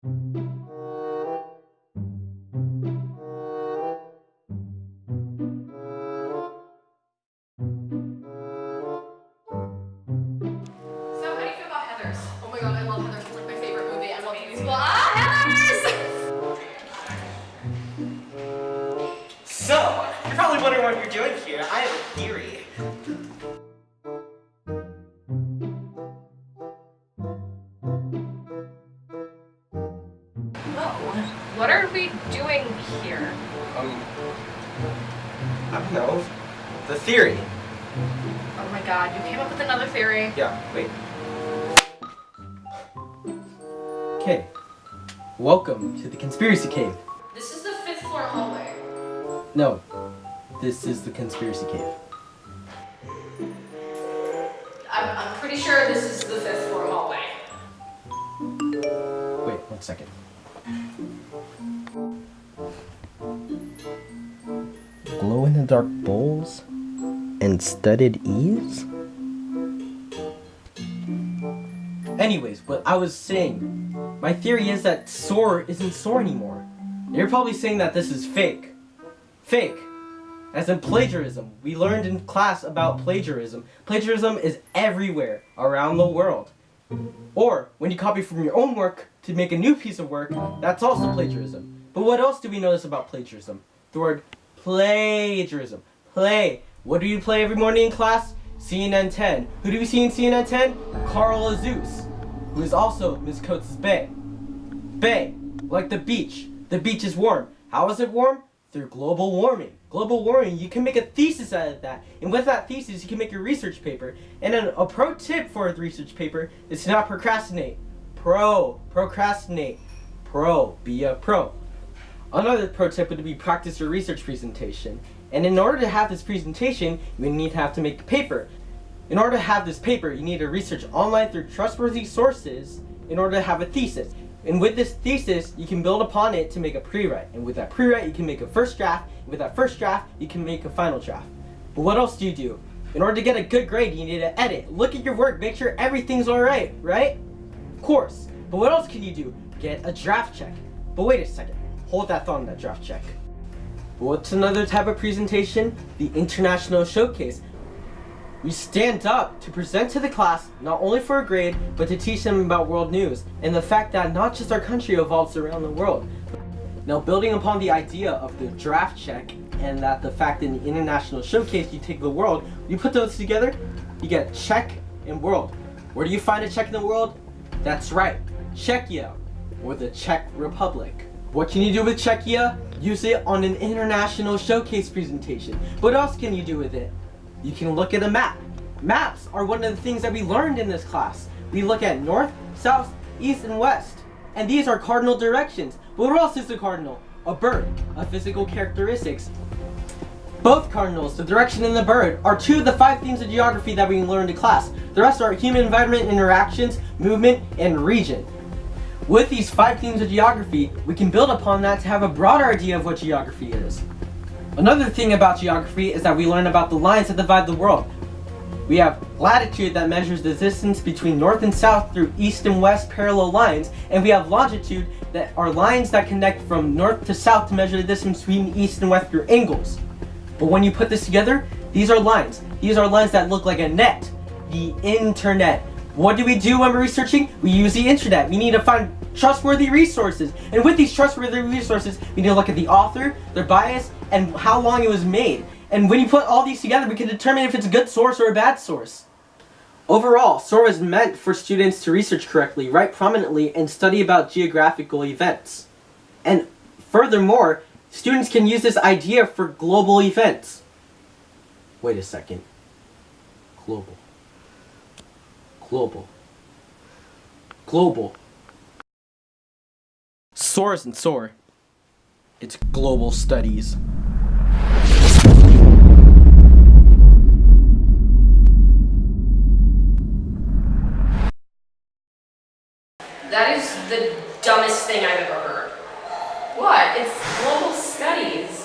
Oh my god, I love Heathers. It's like my favorite movie. I love the musical. Ah, Heathers! So, you're probably wondering what you're doing here. I have a theory. What are we doing here? I don't know. The theory. Oh my god, you came up with another theory. Yeah, wait. Okay. Welcome to the Conspiracy Cave. This is the 5th floor hallway. No, this is the Conspiracy Cave. I'm pretty sure this is the 5th floor hallway. Wait, 1 second. Glow-in-the-dark bowls and studded eaves? Anyways, what I was saying, my theory is that Soar isn't Soar anymore. You're probably saying that this is fake. Fake. As in plagiarism. We learned in class about plagiarism. Plagiarism is everywhere around the world. Or, when you copy from your own work to make a new piece of work, that's also plagiarism. But what else do we notice about plagiarism? The word plagiarism. Play. What do you play every morning in class? CNN 10. Who do we see in CNN 10? Carl Azus, who is also Miss Coates' Bay. Bay, like the beach. The beach is warm. How is it warm? Through global warming. Global warming, you can make a thesis out of that. And with that thesis, you can make a research paper. And then a pro tip for a research paper is to not procrastinate. Procrastinate. Be a pro. Another pro tip would be practice your research presentation. And in order to have this presentation, you need to have to make a paper. In order to have this paper, you need to research online through trustworthy sources in order to have a thesis. And with this thesis, you can build upon it to make a pre-write. And with that pre-write, you can make a first draft. And with that first draft, you can make a final draft. But what else do you do? In order to get a good grade, you need to edit. Look at your work, make sure everything's alright, right? Of course. But what else can you do? Get a draft check. But wait a second. Hold that thought on that draft check. But what's another type of presentation? The international showcase. We stand up to present to the class, not only for a grade, but to teach them about world news, and the fact that not just our country evolves around the world. Now, building upon the idea of the draft check, and that the fact in the international showcase you take the world, you put those together, you get Czech and world. Where do you find a Czech in the world? That's right, Czechia, or the Czech Republic. What can you do with Czechia? Use it on an international showcase presentation. What else can you do with it? You can look at a map. Maps are one of the things that we learned in this class. We look at north, south, east, and west. And these are cardinal directions. But what else is a cardinal? A bird, a physical characteristics. Both cardinals, the direction and the bird, are 2 of the 5 themes of geography that we learned in class. The rest are human-environment interactions, movement, and region. With these 5 themes of geography, we can build upon that to have a broader idea of what geography is. Another thing about geography is that we learn about the lines that divide the world. We have latitude that measures the distance between north and south through east and west parallel lines, and we have longitude that are lines that connect from north to south to measure the distance between east and west through angles. But when you put this together, these are lines. These are lines that look like a net, the internet. What do we do when we're researching? We use the internet. We need to find trustworthy resources. And with these trustworthy resources, we need to look at the author, their bias, and how long it was made. And when you put all these together, we can determine if it's a good source or a bad source. Overall, Soar is meant for students to research correctly, write prominently, and study about geographical events. And furthermore, students can use this idea for global events. Wait a second. Global. Soar isn't Soar. It's global studies. That is the dumbest thing I've ever heard. What? It's global studies.